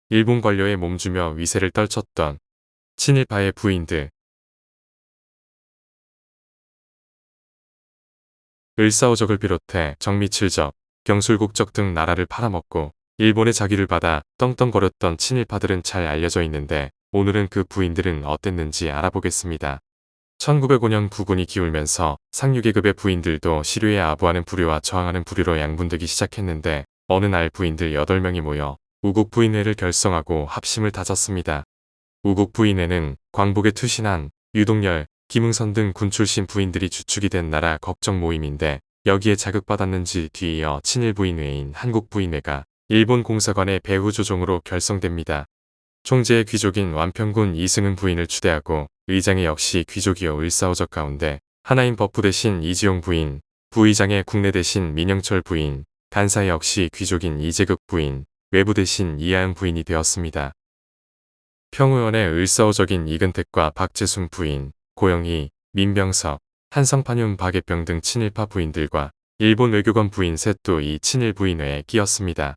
일본 관료에 몸주며 위세를 떨쳤던 친일파의 부인들. 을사오적을 비롯해 정미칠적, 경술국적 등 나라를 팔아먹고 일본의 자기를 받아 떵떵거렸던 친일파들은 잘 알려져 있는데 오늘은 그 부인들은 어땠는지 알아보겠습니다. 1905년 부군이 기울면서 상류계급의 부인들도 시류에 아부하는 부류와 저항하는 부류로 양분되기 시작했는데 어느 날 부인들 8명이 모여 우국부인회를 결성하고 합심을 다졌습니다. 우국부인회는 광복에 투신한 유동열, 김응선 등 군 출신 부인들이 주축이 된 나라 걱정 모임인데 여기에 자극받았는지 뒤이어 친일부인회인 한국부인회가 일본 공사관의 배후 조종으로 결성됩니다. 총재의 귀족인 완평군 이승은 부인을 추대하고 의장이 역시 귀족이어 을사오적 가운데 하나인 법부 대신 이지용 부인, 부의장의 국내 대신 민영철 부인, 간사의 역시 귀족인 이재극 부인, 외부 대신 이하영 부인이 되었습니다. 평의원의 을사오적인 이근택과 박재순 부인, 고영희, 민병석, 한성판윤 박예병 등 친일파 부인들과 일본 외교관 부인 셋도 이 친일 부인회에 끼었습니다.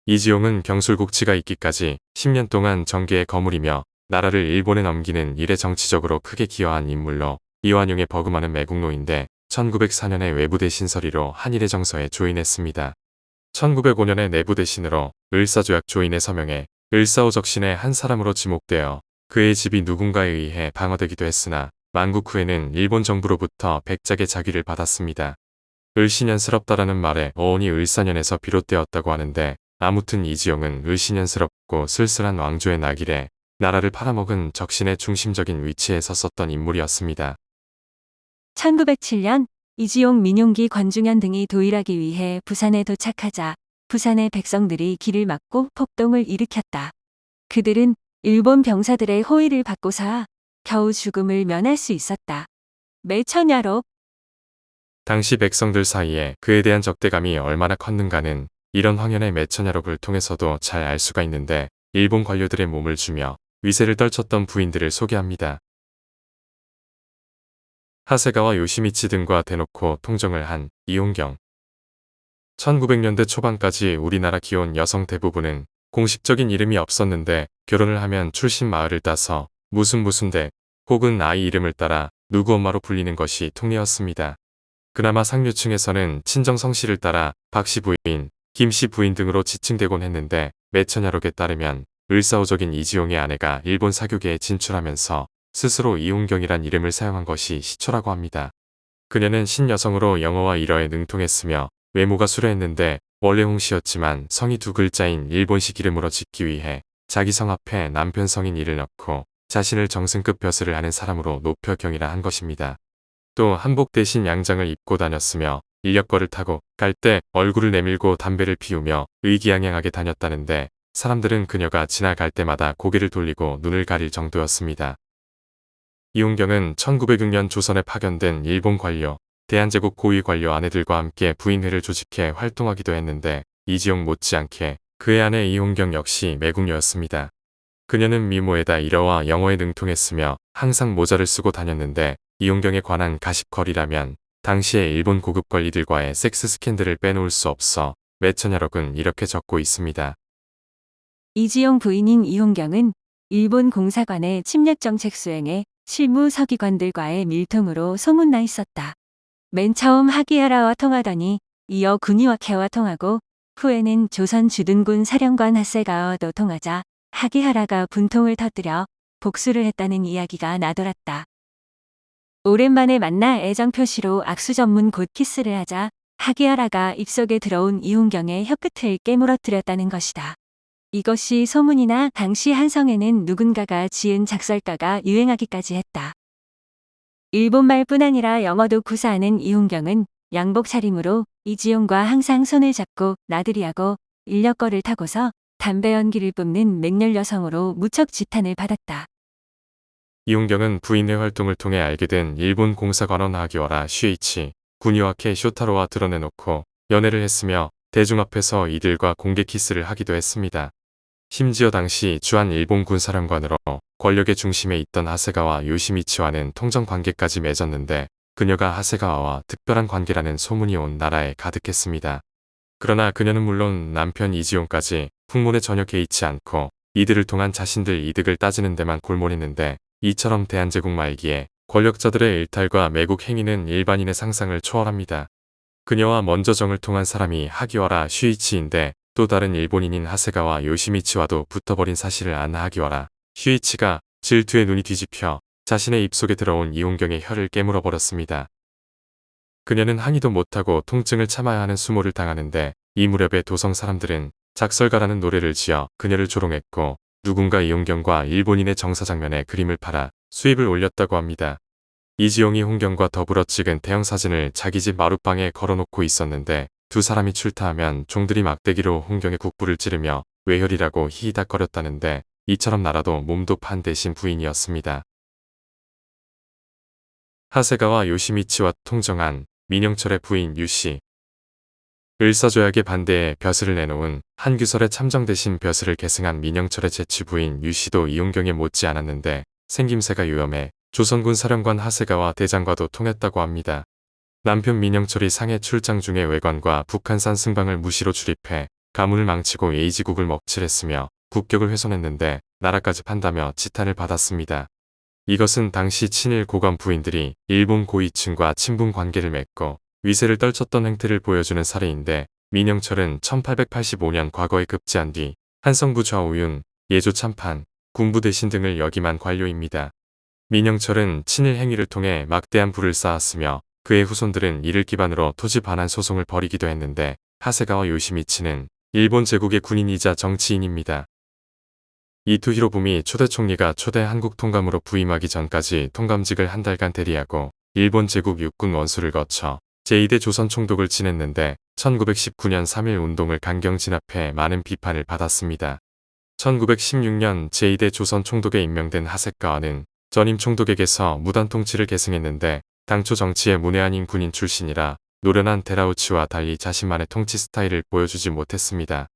이지용은 경술국치가 있기까지 10년 동안 정계에 거무리며 나라를 일본에 넘기는 일에 정치적으로 크게 기여한 인물로 이완용의 버금하는 매국노인데 1904년에 외부대 신서리로 한일의 정서에 조인했습니다. 1905년에 내부대 신으로 을사조약 조인에 서명해 을사오적신의 한 사람으로 지목되어 그의 집이 누군가에 의해 방어되기도 했으나 만국 후에는 일본 정부로부터 백작의 자귀를 받았습니다. 을신연스럽다라는 말의 어원이 을사년에서 비롯되었다고 하는데 아무튼 이지용은 을신연스럽고 쓸쓸한 왕조의 나길에 나라를 팔아먹은 적신의 중심적인 위치에 섰었던 인물이었습니다. 1907년 이지용, 민용기, 권중현 등이 도일하기 위해 부산에 도착하자 부산의 백성들이 길을 막고 폭동을 일으켰다. 그들은 일본 병사들의 호의를 받고서야 겨우 죽음을 면할 수 있었다. 매처냐로 당시 백성들 사이에 그에 대한 적대감이 얼마나 컸는가는 이런 황현의 매처냐록을 통해서도 잘 알 수가 있는데 일본 관료들의 몸을 주며 위세를 떨쳤던 부인들을 소개합니다. 하세가와 요시미치 등과 대놓고 통정을 한 이홍경. 1900년대 초반까지 우리나라 기혼 여성 대부분은 공식적인 이름이 없었는데 결혼을 하면 출신 마을을 따서 무슨 대 혹은 아이 이름을 따라 누구 엄마로 불리는 것이 통례였습니다. 그나마 상류층에서는 친정 성씨를 따라 박씨 부인, 김씨 부인 등으로 지칭되곤 했는데 매처냐록에 따르면 을사오적인 이지용의 아내가 일본 사교계에 진출하면서 스스로 이홍경이란 이름을 사용한 것이 시초라고 합니다. 그녀는 신여성으로 영어와 일어에 능통했으며 외모가 수려했는데 원래 홍씨였지만 성이 두 글자인 일본식 이름으로 짓기 위해 자기 성 앞에 남편 성인 이를 넣고 자신을 정승급 벼슬을 하는 사람으로 높여 경이라 한 것입니다. 또 한복 대신 양장을 입고 다녔으며 인력거를 타고 갈 때 얼굴을 내밀고 담배를 피우며 의기양양하게 다녔다는데 사람들은 그녀가 지나갈 때마다 고개를 돌리고 눈을 가릴 정도였습니다. 이홍경은 1906년 조선에 파견된 일본 관료, 대한제국 고위 관료 아내들과 함께 부인회를 조직해 활동하기도 했는데 이지용 못지않게 그의 아내 이홍경 역시 매국녀였습니다. 그녀는 미모에다 일어와 영어에 능통했으며 항상 모자를 쓰고 다녔는데 이홍경에 관한 가십거리라면 당시의 일본 고급 관리들과의 섹스 스캔들을 빼놓을 수 없어 매처냐록은 이렇게 적고 있습니다. 이지용 부인인 이홍경은 일본 공사관의 침략정책 수행에 실무 서기관들과의 밀통으로 소문나 있었다. 맨 처음 하기하라와 통하더니 이어 군이와케와 통하고 후에는 조선 주둔군 사령관 하세가와도 통하자 하기하라가 분통을 터뜨려 복수를 했다는 이야기가 나돌았다. 오랜만에 만나 애정 표시로 악수 전문 곧 키스를 하자 하기하라가 입속에 들어온 이홍경의 혀끝을 깨물어뜨렸다는 것이다. 이것이 소문이나 당시 한성에는 누군가가 지은 작설가가 유행하기까지 했다. 일본말뿐 아니라 영어도 구사하는 이홍경은 양복 차림으로 이지용과 항상 손을 잡고 나들이하고 인력거를 타고서 담배 연기를 뿜는 맹렬 여성으로 무척 지탄을 받았다. 이홍경은 부인회 활동을 통해 알게 된 일본 공사관원 하기와라 슈이치, 군이와케 쇼타로와 드러내놓고 연애를 했으며 대중 앞에서 이들과 공개 키스를 하기도 했습니다. 심지어 당시 주한 일본 군사령관으로 권력의 중심에 있던 하세가와 요시미치와는 통정 관계까지 맺었는데 그녀가 하세가와와 특별한 관계라는 소문이 온 나라에 가득했습니다. 그러나 그녀는 물론 남편 이지용까지 풍문에 전혀 개의치 않고 이들을 통한 자신들 이득을 따지는 데만 골몰했는데 이처럼 대한제국 말기에 권력자들의 일탈과 매국 행위는 일반인의 상상을 초월합니다. 그녀와 먼저 정을 통한 사람이 하기와라 슈이치인데 또 다른 일본인인 하세가와 요시미치와도 붙어버린 사실을 안 하기와라 슈이치가 질투에 눈이 뒤집혀 자신의 입속에 들어온 이홍경의 혀를 깨물어 버렸습니다. 그녀는 항의도 못하고 통증을 참아야 하는 수모를 당하는데 이 무렵에 도성 사람들은 작설가라는 노래를 지어 그녀를 조롱했고 누군가 이홍경과 일본인의 정사장면에 그림을 팔아 수입을 올렸다고 합니다. 이지용이 홍경과 더불어 찍은 대형 사진을 자기 집 마룻방에 걸어놓고 있었는데 두 사람이 출타하면 종들이 막대기로 홍경의 국부를 찌르며 외혈이라고 히히닥거렸다는데 이처럼 나라도 몸도 판 대신 부인이었습니다. 하세가와 요시미치와 통정한 민영철의 부인 유씨. 을사조약에 반대해 벼슬을 내놓은 한규설의 참정 대신 벼슬을 계승한 민영철의 재치 부인 유씨도 이홍경에 못지 않았는데 생김새가 유염해 조선군 사령관 하세가와 대장과도 통했다고 합니다. 남편 민영철이 상해 출장 중에 외관과 북한산 승방을 무시로 출입해 가문을 망치고 예의지국을 먹칠했으며 국격을 훼손했는데 나라까지 판다며 지탄을 받았습니다. 이것은 당시 친일 고관 부인들이 일본 고위층과 친분 관계를 맺고 위세를 떨쳤던 행태를 보여주는 사례인데 민영철은 1885년 과거에 급제한 뒤 한성부 좌우윤, 예조 참판, 군부 대신 등을 역임한 관료입니다. 민영철은 친일 행위를 통해 막대한 부를 쌓았으며 그의 후손들은 이를 기반으로 토지 반환 소송을 벌이기도 했는데 하세가와 요시미치는 일본 제국의 군인이자 정치인입니다. 이토 히로부미 초대 총리가 초대 한국 통감으로 부임하기 전까지 통감직을 한 달간 대리하고 일본 제국 육군 원수를 거쳐 제2대 조선 총독을 지냈는데 1919년 3.1 운동을 강경 진압해 많은 비판을 받았습니다. 1916년 제2대 조선 총독에 임명된 하세가와는 전임 총독에게서 무단 통치를 계승했는데 당초 정치에 문외한인 군인 출신이라 노련한 데라우치와 달리 자신만의 통치 스타일을 보여주지 못했습니다.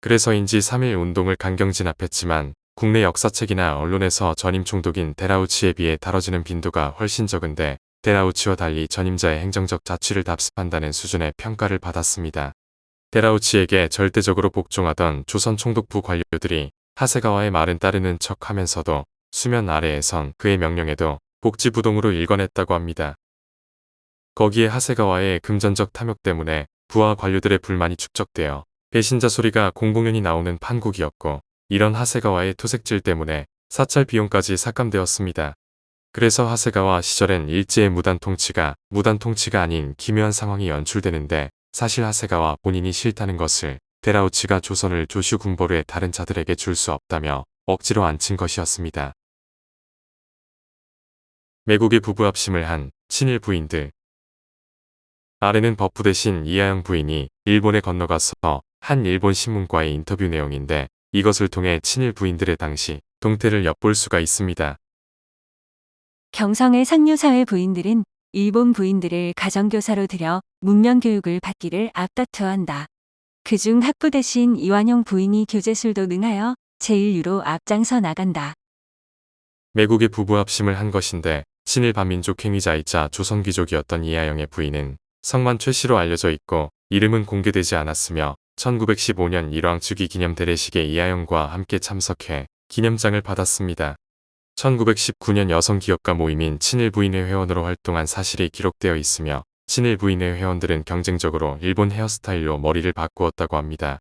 그래서인지 3.1 운동을 강경 진압했지만 국내 역사책이나 언론에서 전임 총독인 데라우치에 비해 다뤄지는 빈도가 훨씬 적은데 데라우치와 달리 전임자의 행정적 자취를 답습한다는 수준의 평가를 받았습니다. 데라우치에게 절대적으로 복종하던 조선 총독부 관료들이 하세가와의 말은 따르는 척 하면서도 수면 아래에선 그의 명령에도 복지부동으로 일관했다고 합니다. 거기에 하세가와의 금전적 탐욕 때문에 부하 관료들의 불만이 축적되어 배신자 소리가 공공연히 나오는 판국이었고 이런 하세가와의 토색질 때문에 사찰 비용까지 삭감되었습니다. 그래서 하세가와 시절엔 일제의 무단 통치가 아닌 기묘한 상황이 연출되는데 사실 하세가와 본인이 싫다는 것을 데라우치가 조선을 조슈 군보르의 다른 자들에게 줄 수 없다며 억지로 앉힌 것이었습니다. 매국의 부부 합심을 한 친일 부인들. 아래는 버프 대신 이하영 부인이 일본에 건너가서 한 일본 신문과의 인터뷰 내용인데 이것을 통해 친일 부인들의 당시 동태를 엿볼 수가 있습니다. 경성의 상류사회 부인들은 일본 부인들을 가정교사로 들여 문명교육을 받기를 앞다투어한다. 그중 학부 대신 이완용 부인이 교재술도 능하여 제1유로 앞장서 나간다. 매국의 부부 합심을 한 것인데 친일 반민족 행위자이자 조선귀족이었던 이하영의 부인은 성만 최씨로 알려져 있고 이름은 공개되지 않았으며 1915년 일왕주기 기념 대례식에 이하영과 함께 참석해 기념장을 받았습니다. 1919년 여성기업가 모임인 친일부인회 회원으로 활동한 사실이 기록되어 있으며 친일부인회 회원들은 경쟁적으로 일본 헤어스타일로 머리를 바꾸었다고 합니다.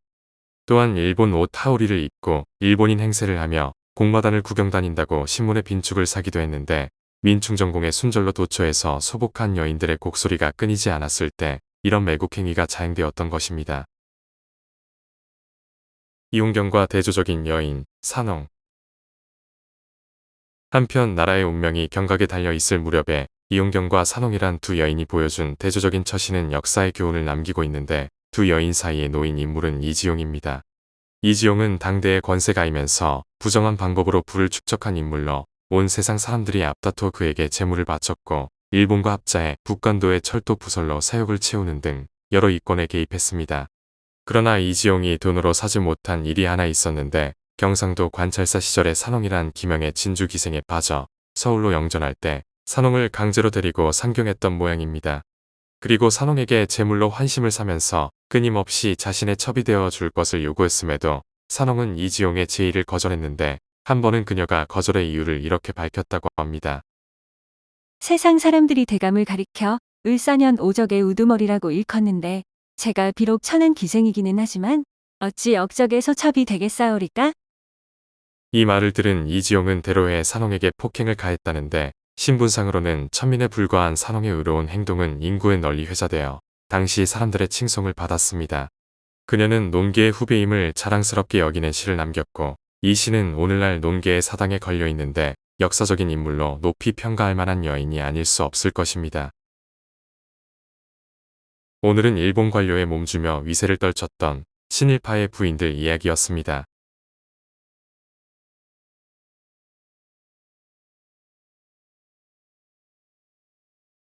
또한 일본 옷 하오리를 입고 일본인 행세를 하며 공마단을 구경 다닌다고 신문에 빈축을 사기도 했는데 민충전공의 순절로 도처에서 소복한 여인들의 곡소리가 끊이지 않았을 때 이런 매국 행위가 자행되었던 것입니다. 이홍경과 대조적인 여인, 산홍. 한편 나라의 운명이 경각에 달려있을 무렵에 이홍경과 산홍이란 두 여인이 보여준 대조적인 처신은 역사의 교훈을 남기고 있는데 두 여인 사이에 놓인 인물은 이지용입니다. 이지용은 당대의 권세가이면서 부정한 방법으로 부를 축적한 인물로 온 세상 사람들이 앞다투어 그에게 재물을 바쳤고 일본과 합자해 북간도의 철도 부설로 사욕을 채우는 등 여러 이권에 개입했습니다. 그러나 이지용이 돈으로 사지 못한 일이 하나 있었는데 경상도 관찰사 시절에 산홍이란 기명의 진주기생에 빠져 서울로 영전할 때 산홍을 강제로 데리고 상경했던 모양입니다. 그리고 산홍에게 제물로 환심을 사면서 끊임없이 자신의 첩이 되어 줄 것을 요구했음에도 산홍은 이지용의 제의를 거절했는데 한 번은 그녀가 거절의 이유를 이렇게 밝혔다고 합니다. 세상 사람들이 대감을 가리켜 을사년 오적의 우두머리라고 일컫는데 제가 비록 천한 기생이기는 하지만 어찌 억적에서 첩이 되겠사오리까? 이 말을 들은 이지용은 대로해 산홍에게 폭행을 가했다는데 신분상으로는 천민에 불과한 산홍의 의로운 행동은 인구에 널리 회자되어 당시 사람들의 칭송을 받았습니다. 그녀는 논계의 후배임을 자랑스럽게 여기는 시를 남겼고 이 시는 오늘날 논계의 사당에 걸려 있는데 역사적인 인물로 높이 평가할 만한 여인이 아닐 수 없을 것입니다. 오늘은 일본 관료에 몸주며 위세를 떨쳤던 친일파의 부인들 이야기였습니다.